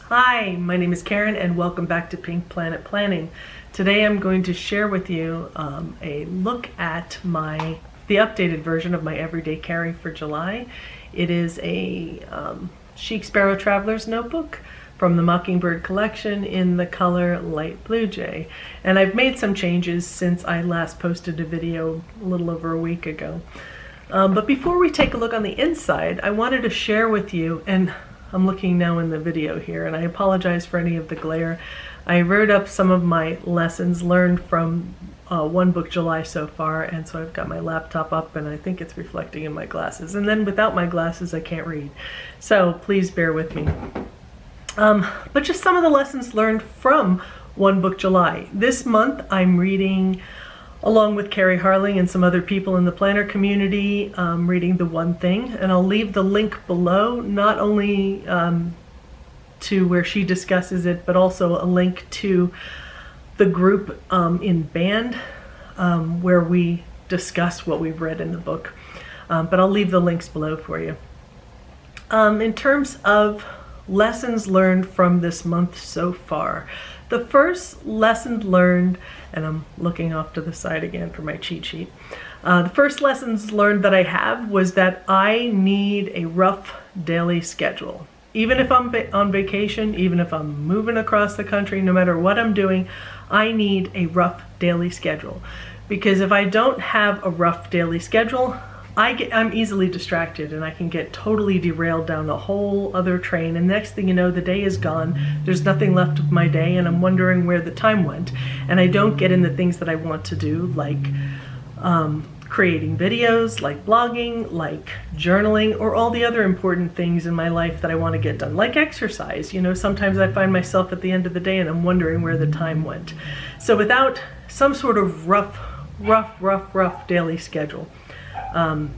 Hi, my name is Karen and welcome back to Pink Planet Planning. Today I'm going to share with you a look at the updated version of my everyday carry for July. It is a Chic Sparrow Traveler's Notebook from the Mockingbird Collection in the color Light Blue Jay. And I've made some changes since I last posted a video a little over a week ago. But before we take a look on the inside, I wanted to share with you, and I'm looking now in the video here, and I apologize for any of the glare. I wrote up some of my lessons learned from One Book July so far, and so I've got my laptop up and I think it's reflecting in my glasses. And then without my glasses, I can't read. So please bear with me. But just some of the lessons learned from One Book July. This month I'm reading, along with Carrie Harling and some other people in the planner community, reading The One Thing, and I'll leave the link below, not only to where she discusses it, but also a link to the group in Band where we discuss what we've read in the book. But I'll leave the links below for you. In terms of lessons learned from this month so far, the first lesson learned, and I'm looking off to the side again for my cheat sheet. The first lessons learned that I have was that I need a rough daily schedule. Even if I'm on vacation, even if I'm moving across the country, no matter what I'm doing, I need a rough daily schedule. Because if I don't have a rough daily schedule, I'm easily distracted and I can get totally derailed down a whole other train, and next thing you know, the day is gone. There's nothing left of my day and I'm wondering where the time went, and I don't get in the things that I want to do, like creating videos, like blogging, like journaling, or all the other important things in my life that I want to get done, like exercise. You know, sometimes I find myself at the end of the day and I'm wondering where the time went. So without some sort of rough daily schedule, I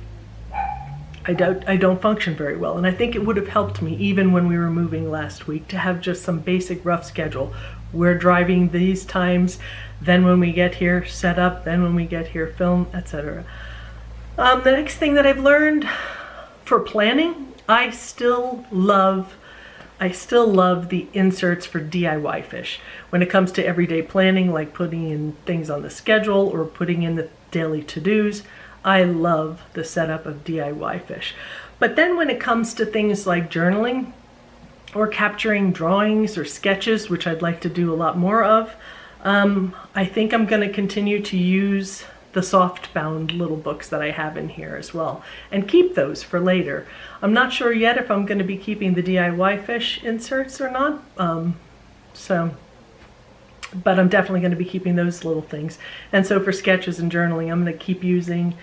don't function very well, and I think it would have helped me even when we were moving last week to have just some basic rough schedule. We're driving these times, then when we get here, set up, then when we get here, film, etc. The next thing that I've learned for planning, I still love the inserts for DIY fish. When it comes to everyday planning, like putting in things on the schedule or putting in the daily to-dos, I love the setup of DIY fish. But then when it comes to things like journaling or capturing drawings or sketches, which I'd like to do a lot more of, I think I'm going to continue to use the soft-bound little books that I have in here as well, and keep those for later. I'm not sure yet if I'm going to be keeping the DIY fish inserts or not, but I'm definitely going to be keeping those little things. And so for sketches and journaling, I'm going to keep using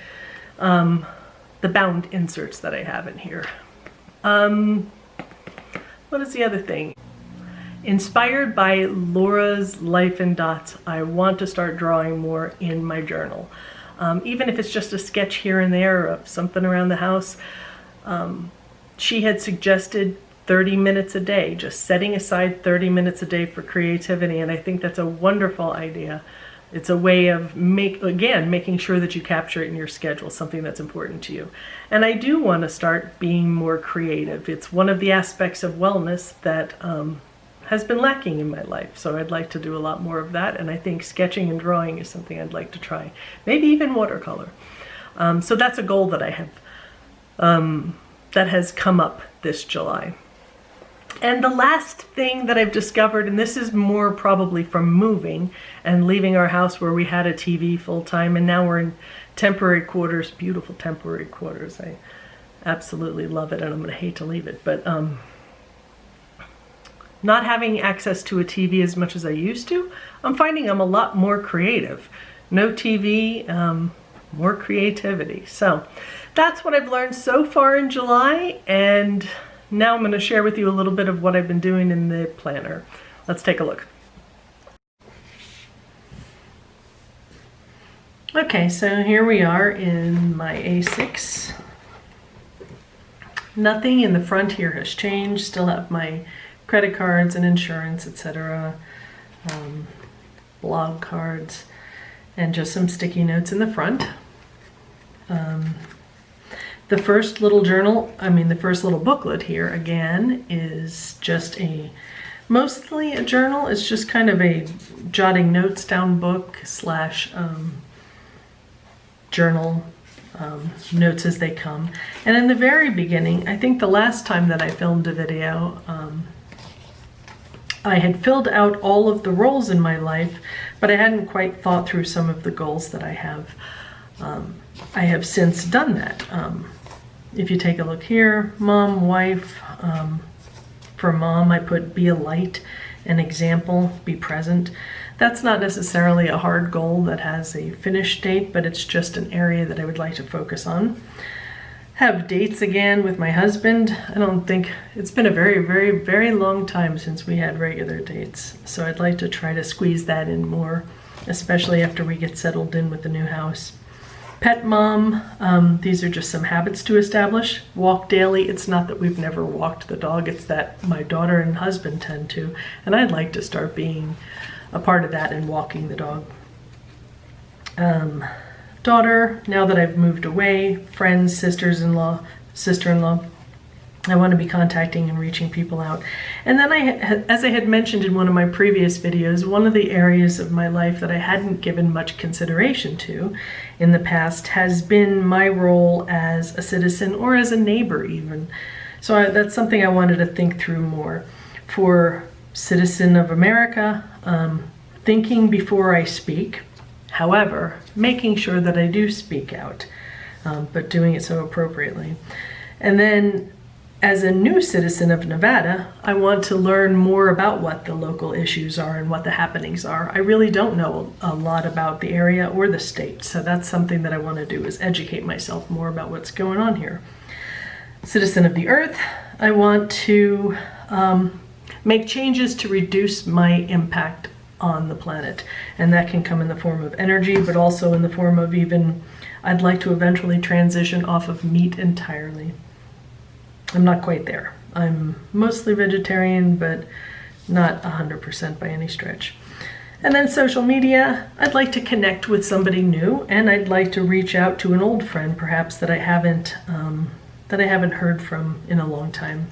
the bound inserts that I have in here. What is the other thing? Inspired by Laura's Life in Dots, I want to start drawing more in my journal. Even if it's just a sketch here and there of something around the house. She had suggested 30 minutes a day, just setting aside 30 minutes a day for creativity, and I think that's a wonderful idea. It's a way of making sure that you capture it in your schedule, something that's important to you. And I do want to start being more creative. It's one of the aspects of wellness that has been lacking in my life, so I'd like to do a lot more of that, and I think sketching and drawing is something I'd like to try. Maybe even watercolor. So that's a goal that I have that has come up this July. And the last thing that I've discovered, and this is more probably from moving and leaving our house where we had a TV full time, and now we're in temporary quarters, beautiful temporary quarters. I absolutely love it, and I'm going to hate to leave it. But not having access to a TV as much as I used to, I'm finding I'm a lot more creative. No TV, more creativity. So that's what I've learned so far in July, and now I'm going to share with you a little bit of what I've been doing in the planner. Let's take a look. Okay, so here we are in my A6. Nothing in the front here has changed. Still have my credit cards and insurance, etc. Blog cards, and just some sticky notes in the front. The first little journal, the first little booklet here again is just a mostly a journal. It's just kind of a jotting notes down book slash journal, notes as they come. And in the very beginning, I think the last time that I filmed a video, I had filled out all of the roles in my life, but I hadn't quite thought through some of the goals that I have. I have since done that. If you take a look here, mom, wife, for mom, I put be a light, an example, be present. That's not necessarily a hard goal that has a finish date, but it's just an area that I would like to focus on. Have dates again with my husband. I don't think, it's been a very, very, very long time since we had regular dates. So I'd like to try to squeeze that in more, especially after we get settled in with the new house. Pet mom, these are just some habits to establish. Walk daily. It's not that we've never walked the dog, it's that my daughter and husband tend to, and I'd like to start being a part of that and walking the dog. Daughter, now that I've moved away, friends, sister-in-law, I want to be contacting and reaching people out. And then as I had mentioned in one of my previous videos, one of the areas of my life that I hadn't given much consideration to in the past has been my role as a citizen or as a neighbor even. So that's something I wanted to think through more. For citizen of America, thinking before I speak, however, making sure that I do speak out, but doing it so appropriately. And then as a new citizen of Nevada, I want to learn more about what the local issues are and what the happenings are. I really don't know a lot about the area or the state, so that's something that I want to do, is educate myself more about what's going on here. Citizen of the Earth, I want to make changes to reduce my impact on the planet, and that can come in the form of energy, but also in the form of even, I'd like to eventually transition off of meat entirely. I'm not quite there. I'm mostly vegetarian, but not 100% by any stretch. And then social media, I'd like to connect with somebody new, and I'd like to reach out to an old friend, perhaps, that I haven't heard from in a long time.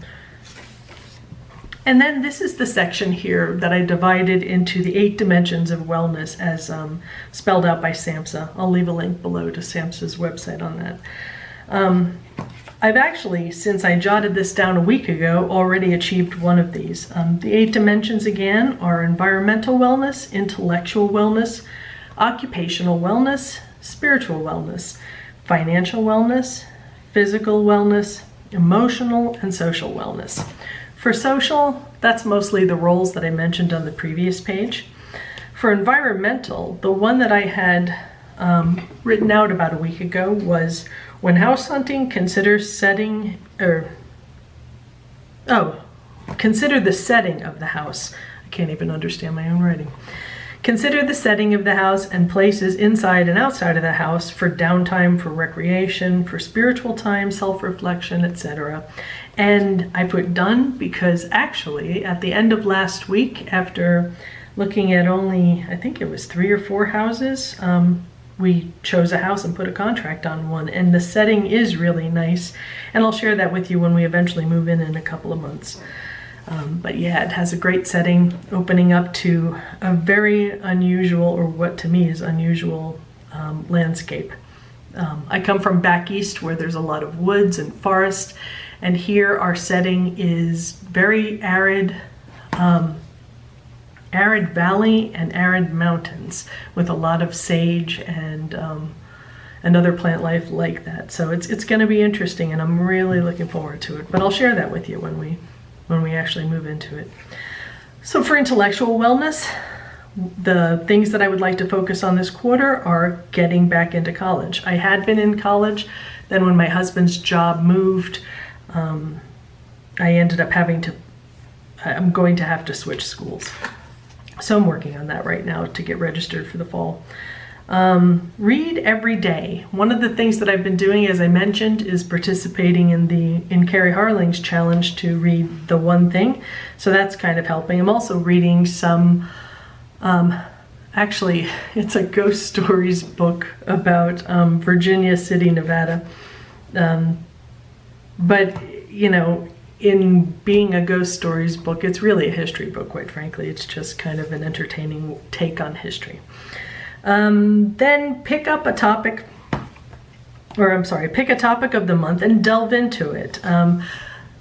And then this is the section here that I divided into the 8 dimensions of wellness as spelled out by SAMHSA. I'll leave a link below to SAMHSA's website on that. I've actually, since I jotted this down a week ago, already achieved one of these. The 8 dimensions again are environmental wellness, intellectual wellness, occupational wellness, spiritual wellness, financial wellness, physical wellness, emotional, and social wellness. For social, that's mostly the roles that I mentioned on the previous page. For environmental, the one that I had written out about a week ago was, when house hunting, consider the setting of the house. I can't even understand my own writing. Consider the setting of the house and places inside and outside of the house for downtime, for recreation, for spiritual time, self-reflection, etc. And I put done because actually at the end of last week, after looking at only, I think it was 3 or 4 houses, we chose a house and put a contract on one, and the setting is really nice, and I'll share that with you when we eventually move in a couple of months. But yeah, it has a great setting, opening up to a very unusual, or what to me is unusual, landscape. I come from back east where there's a lot of woods and forest, and here our setting is very arid, arid valley and arid mountains with a lot of sage and other plant life like that. So it's going to be interesting, and I'm really looking forward to it. But I'll share that with you when we actually move into it. So for intellectual wellness, the things that I would like to focus on this quarter are getting back into college. I had been in college, then when my husband's job moved, I ended up I'm going to have to switch schools. So I'm working on that right now to get registered for the fall. Read every day. One of the things that I've been doing, as I mentioned, is participating in Carrie Harling's challenge to read the one thing. So that's kind of helping. I'm also reading some, actually, it's a ghost stories book about Virginia City, Nevada. But, you know, in being a ghost stories book, it's really a history book, quite frankly. It's just kind of an entertaining take on history. Then pick a topic of the month and delve into it.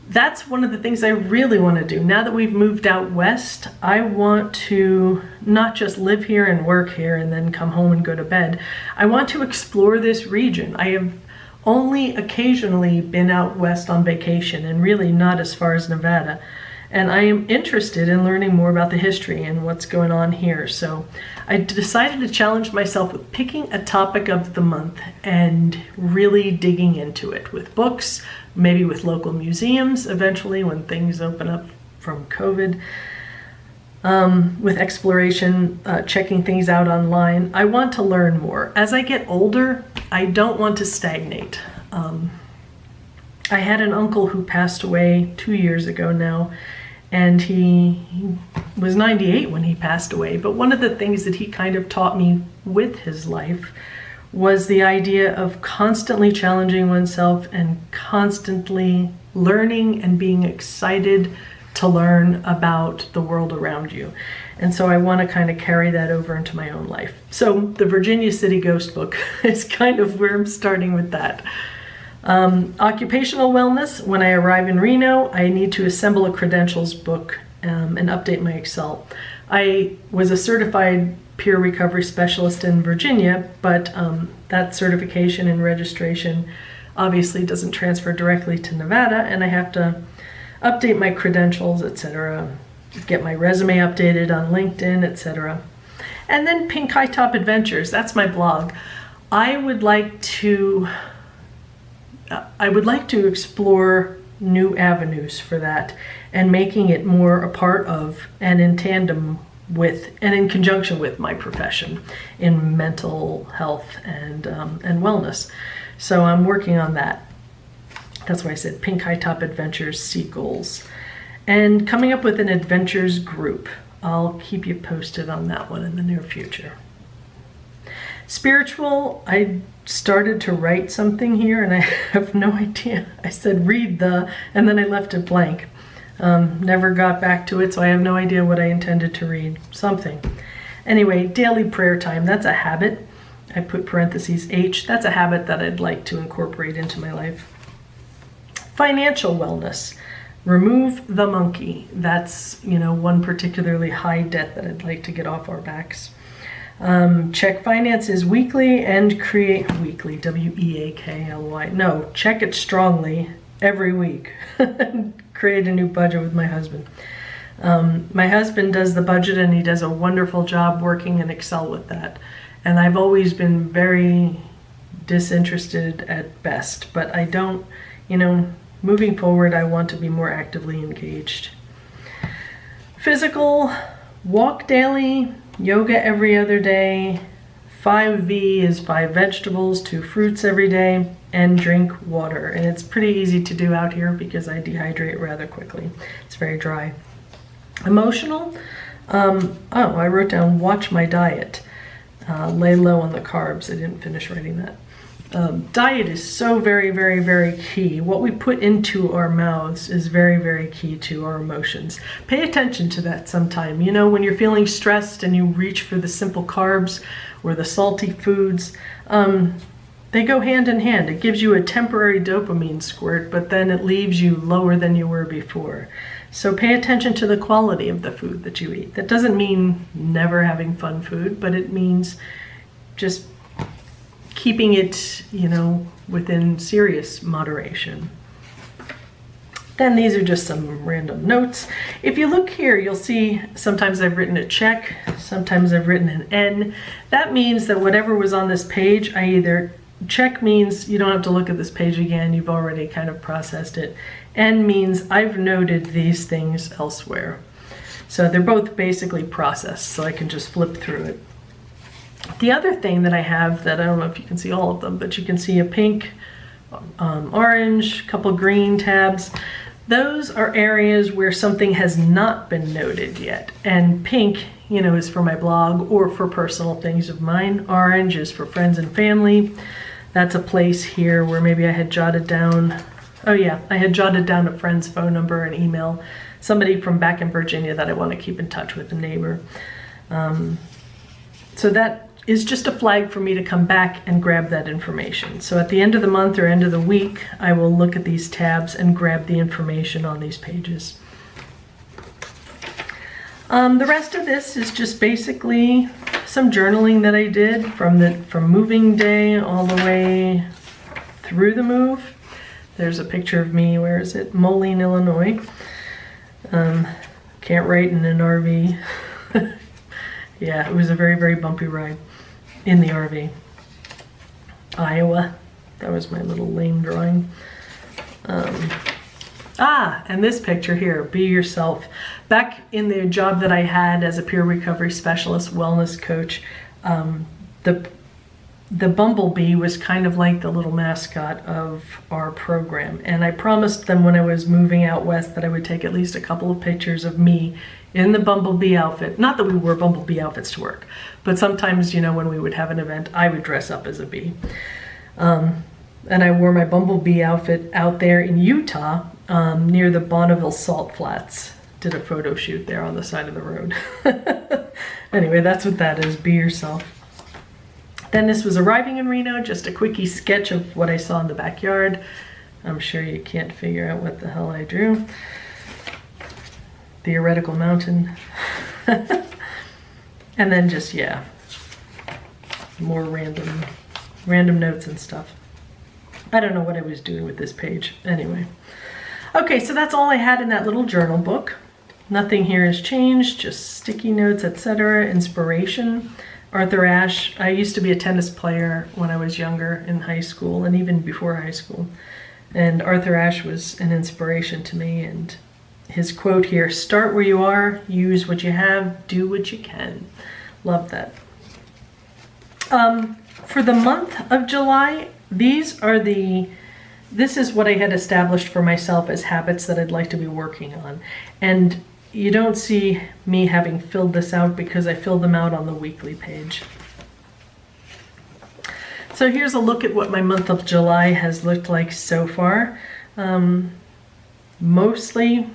That's one of the things I really want to do. Now that we've moved out west, I want to not just live here and work here and then come home and go to bed. I want to explore this region. I have only occasionally been out west on vacation, and really not as far as Nevada. And I am interested in learning more about the history and what's going on here. So I decided to challenge myself with picking a topic of the month and really digging into it with books, maybe with local museums eventually when things open up from COVID, with exploration, checking things out online. I want to learn more. As I get older, I don't want to stagnate. I had an uncle who passed away 2 years ago now, and he was 98 when he passed away. But one of the things that he kind of taught me with his life was the idea of constantly challenging oneself and constantly learning and being excited to learn about the world around you. And so I want to kind of carry that over into my own life. So the Virginia City Ghost book is kind of where I'm starting with that. Occupational wellness. When I arrive in Reno, I need to assemble a credentials book and update my Excel. I was a certified peer recovery specialist in Virginia, but that certification and registration obviously doesn't transfer directly to Nevada, and I have to update my credentials, etc., get my resume updated on LinkedIn, etc. And then Pink High Top Adventures, that's my blog. I would like to explore new avenues for that and making it more a part of and in tandem with and in conjunction with my profession in mental health and wellness. So I'm working on that. That's why I said Pink High Top Adventures, see goals. And coming up with an adventures group. I'll keep you posted on that one in the near future. Spiritual, I started to write something here and I have no idea. I said read the, and then I left it blank. Never got back to it, so I have no idea what I intended to read. Something. Anyway, daily prayer time, that's a habit. I put parentheses H. That's a habit that I'd like to incorporate into my life. Financial wellness. Remove the monkey. That's, one particularly high debt that I'd like to get off our backs. Check finances weekly and create weekly, W-E-A-K-L-Y. No, check it strongly every week. Create a new budget with my husband. My husband does the budget and he does a wonderful job working in Excel with that. And I've always been very disinterested at best, but I don't, moving forward, I want to be more actively engaged. Physical, walk daily, yoga every other day, 5V is 5 vegetables, 2 fruits every day, and drink water. And it's pretty easy to do out here because I dehydrate rather quickly. It's very dry. Emotional, I wrote down watch my diet. Lay low on the carbs. I didn't finish writing that. Diet is so very, very, very key. What we put into our mouths is very, very key to our emotions. Pay attention to that sometime. When you're feeling stressed and you reach for the simple carbs or the salty foods, they go hand in hand. It gives you a temporary dopamine squirt, but then it leaves you lower than you were before. So pay attention to the quality of the food that you eat. That doesn't mean never having fun food, but it means just keeping it, within serious moderation. Then these are just some random notes. If you look here, you'll see sometimes I've written a check, sometimes I've written an N. That means that whatever was on this page, I either check means you don't have to look at this page again, you've already kind of processed it. N means I've noted these things elsewhere. So they're both basically processed, so I can just flip through it. The other thing that I have that I don't know if you can see all of them, but you can see a pink, orange, couple green tabs. Those are areas where something has not been noted yet. And pink, is for my blog or for personal things of mine. Orange is for friends and family. That's a place here where maybe I had jotted down Oh yeah, I had jotted down a friend's phone number and email, somebody from back in Virginia that I want to keep in touch with, a neighbor. So that is just a flag for me to come back and grab that information. So at the end of the month or end of the week, I will look at these tabs and grab the information on these pages. The rest of this is just basically some journaling that I did from moving day all the way through the move. There's a picture of me, where is it? Moline, Illinois. Can't write in an RV. Yeah, it was a very, very bumpy ride in the RV. Iowa, that was my little lame drawing. And this picture here, be yourself. Back in the job that I had as a peer recovery specialist, wellness coach, the bumblebee was kind of like the little mascot of our program. And I promised them when I was moving out west that I would take at least a couple of pictures of me in the bumblebee outfit. Not that we wore bumblebee outfits to work, but sometimes, you know, when we would have an event, I would dress up as a bee. And I wore my bumblebee outfit out there in Utah, near the Bonneville Salt Flats. Did a photo shoot there on the side of the road. Anyway, that's what that is, be yourself. Then this was arriving in Reno, just a quickie sketch of what I saw in the backyard. I'm sure you can't figure out what the hell I drew. Theoretical mountain. And then just, yeah, more random notes and stuff. I don't know what I was doing with this page. Anyway. Okay, so that's all I had in that little journal book. Nothing here has changed, just sticky notes, etc. Inspiration. Arthur Ashe. I used to be a tennis player when I was younger in high school and even before high school. And Arthur Ashe was an inspiration to me. And his quote here, start where you are, use what you have, do what you can. Love that. For the month of July, this is what I had established for myself as habits that I'd like to be working on. And you don't see me having filled this out because I filled them out on the weekly page. So here's a look at what my month of July has looked like so far. Mostly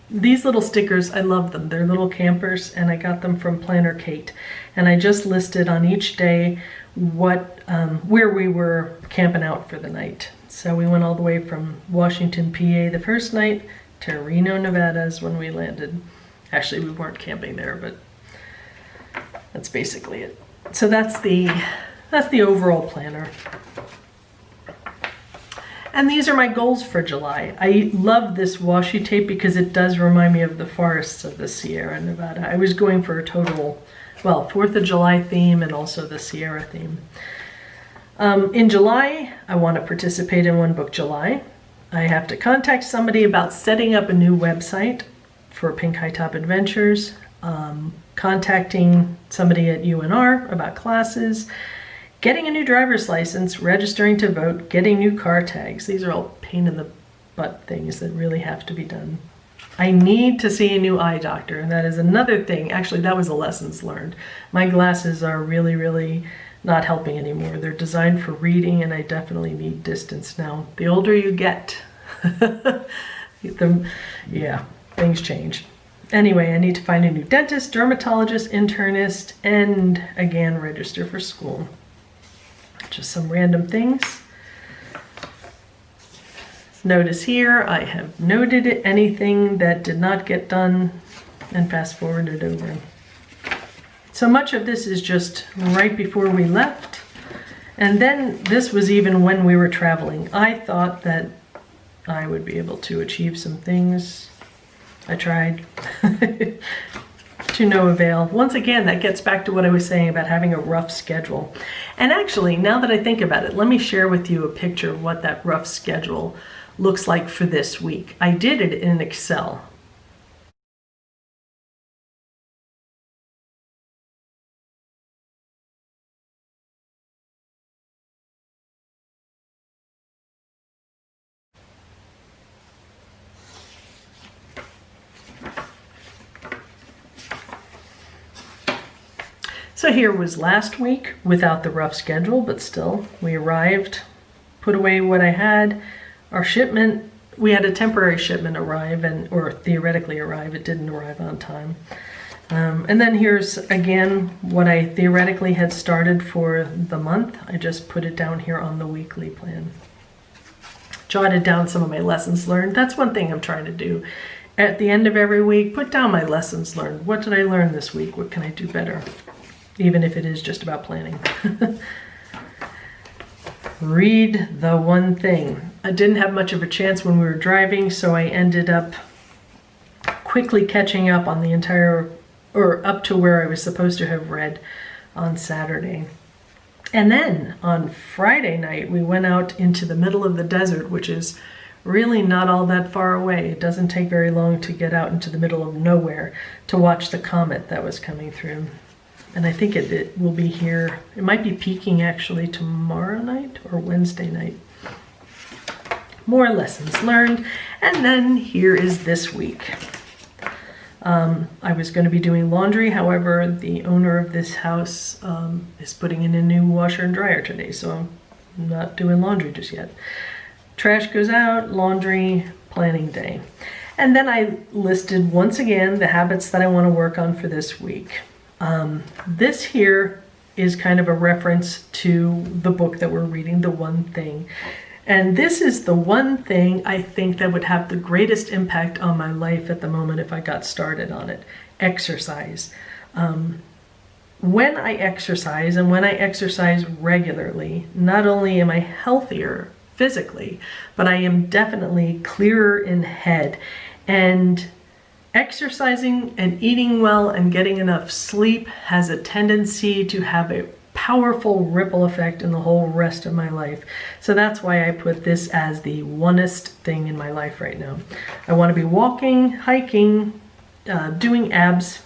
these little stickers, I love them. They're little campers and I got them from PlannerKate. And I just listed on each day where we were camping out for the night. So we went all the way from Washington, PA the first night to Reno, Nevada is when we landed. Actually, we weren't camping there, but that's basically it. So that's the overall planner. And these are my goals for July. I love this washi tape because it does remind me of the forests of the Sierra Nevada. I was going for a total, well, 4th of July theme and also the Sierra theme. In July, I want to participate in One Book July. I have to contact somebody about setting up a new website for Pink High Top Adventures, contacting somebody at UNR about classes, getting a new driver's license, registering to vote, getting new car tags. These are all pain in the butt things that really have to be done. I need to see a new eye doctor, and that is another thing. Actually, that was a lessons learned. My glasses are really, really not helping anymore. They're designed for reading and I definitely need distance now. The older you get, yeah, things change. Anyway, I need to find a new dentist, dermatologist, internist, and again, register for school. Just some random things. Notice here, I have noted anything that did not get done and fast forwarded over. So much of this is just right before we left. And then this was even when we were traveling. I thought that I would be able to achieve some things. I tried to no avail. Once again, that gets back to what I was saying about having a rough schedule. And actually, now that I think about it, let me share with you a picture of what that rough schedule looks like for this week. I did it in Excel. So here was last week without the rough schedule, but still, we arrived, put away what I had, Our shipment, we had a temporary shipment arrive, or theoretically arrive. It didn't arrive on time. And then here's again what I theoretically had started for the month. I just put it down here on the weekly plan. Jotted down some of my lessons learned. That's one thing I'm trying to do. At the end of every week, put down my lessons learned. What did I learn this week? What can I do better? Even if it is just about planning. Read the one thing. I didn't have much of a chance when we were driving, so I ended up quickly catching up on the entire, or up to where I was supposed to have read on Saturday. And then on Friday night, we went out into the middle of the desert, which is really not all that far away. It doesn't take very long to get out into the middle of nowhere to watch the comet that was coming through. And I think it will be here. It might be peaking actually tomorrow night or Wednesday night. More lessons learned. And then here is this week. I was going to be doing laundry. However, the owner of this house is putting in a new washer and dryer today, so I'm not doing laundry just yet. Trash goes out, laundry, planning day. And then I listed once again the habits that I want to work on for this week. This here is kind of a reference to the book that we're reading, The One Thing. And this is the one thing I think that would have the greatest impact on my life at the moment if I got started on it. Exercise. When I exercise, and when I exercise regularly, not only am I healthier physically, but I am definitely clearer in head. And exercising and eating well and getting enough sleep has a tendency to have a powerful ripple effect in the whole rest of my life. So that's why I put this as the one-est thing in my life right now. I want to be walking, hiking, doing abs,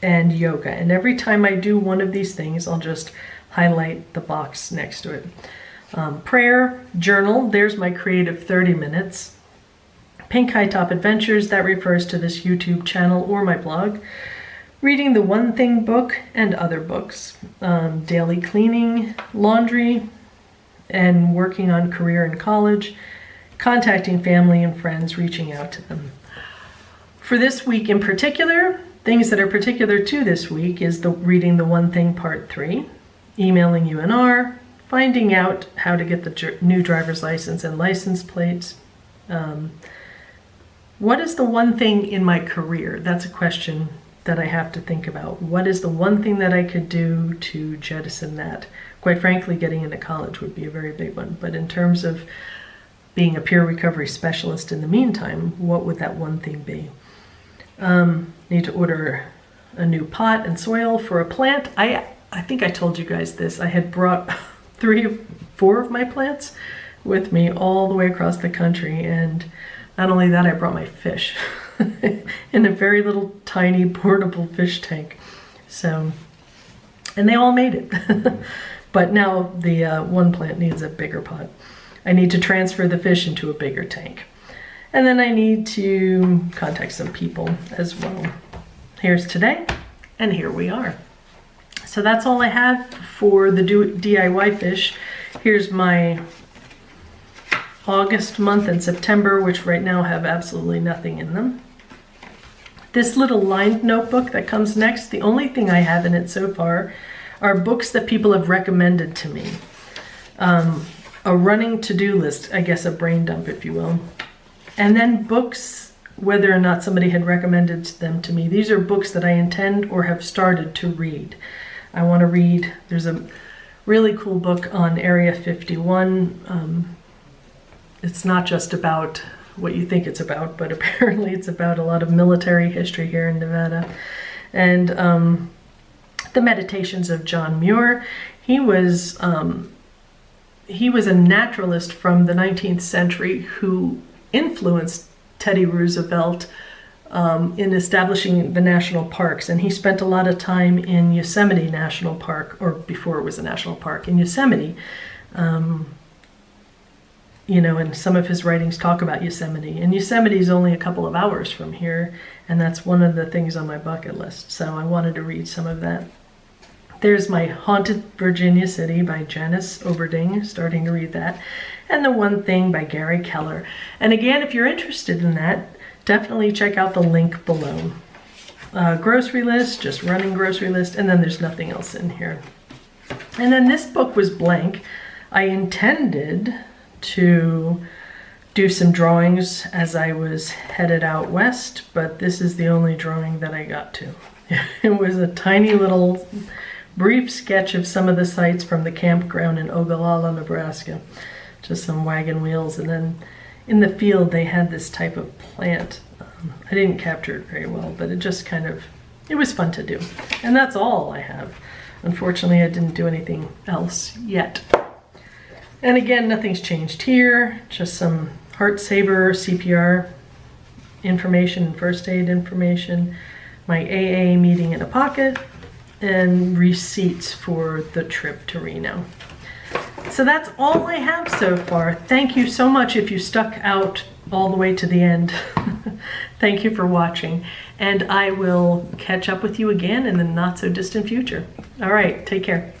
and yoga. And every time I do one of these things, I'll just highlight the box next to it. Prayer, journal, there's my creative 30 minutes. Pink High Top Adventures, that refers to this YouTube channel or my blog. Reading the One Thing book and other books. Daily cleaning, laundry, and working on career in college. Contacting family and friends, reaching out to them. For this week in particular, things that are particular to this week is reading the One Thing Part 3, emailing UNR, finding out how to get the new driver's license and license plates. What is the one thing in my career? That's a question that I have to think about. What is the one thing that I could do to jettison that? Quite frankly, getting into college would be a very big one. But in terms of being a peer recovery specialist in the meantime, what would that one thing be? Need to order a new pot and soil for a plant. I think I told you guys this. I had brought 3 or 4 of my plants with me all the way across the country, and not only that, I brought my fish in a very little tiny portable fish tank. So, and they all made it. But now the one plant needs a bigger pot. I need to transfer the fish into a bigger tank. And then I need to contact some people as well. Here's today, and here we are. So that's all I have for the DIY fish. Here's my August month and September, which right now have absolutely nothing in them. This little lined notebook that comes next, the only thing I have in it so far are books that people have recommended to me. A running to-do list, I guess a brain dump, if you will. And then books, whether or not somebody had recommended them to me. These are books that I intend or have started to read. I want to read, there's a really cool book on Area 51. It's not just about what you think it's about, but apparently it's about a lot of military history here in Nevada. And the Meditations of John Muir. He was a naturalist from the 19th century who influenced Teddy Roosevelt in establishing the national parks. And he spent a lot of time in Yosemite National Park, or before it was a national park, in Yosemite. You know, and some of his writings talk about Yosemite. And Yosemite is only a couple of hours from here, and that's one of the things on my bucket list. So I wanted to read some of that. There's my Haunted Virginia City by Janice Overding, starting to read that. and The One Thing by Gary Keller. And again, if you're interested in that, definitely check out the link below. Grocery list, just running grocery list, and then there's nothing else in here. And then this book was blank. I intended to do some drawings as I was headed out west, but this is the only drawing that I got to. It was a tiny little brief sketch of some of the sites from the campground in Ogallala, Nebraska. Just some wagon wheels, and then in the field they had this type of plant. I didn't capture it very well, but it just kind of, it was fun to do. And that's all I have. Unfortunately, I didn't do anything else yet. And again, nothing's changed here, just some heart saver, CPR information, first aid information, my AA meeting in a pocket, and receipts for the trip to Reno. So that's all I have so far. Thank you so much if you stuck out all the way to the end. Thank you for watching, and I will catch up with you again in the not so distant future. All right, take care.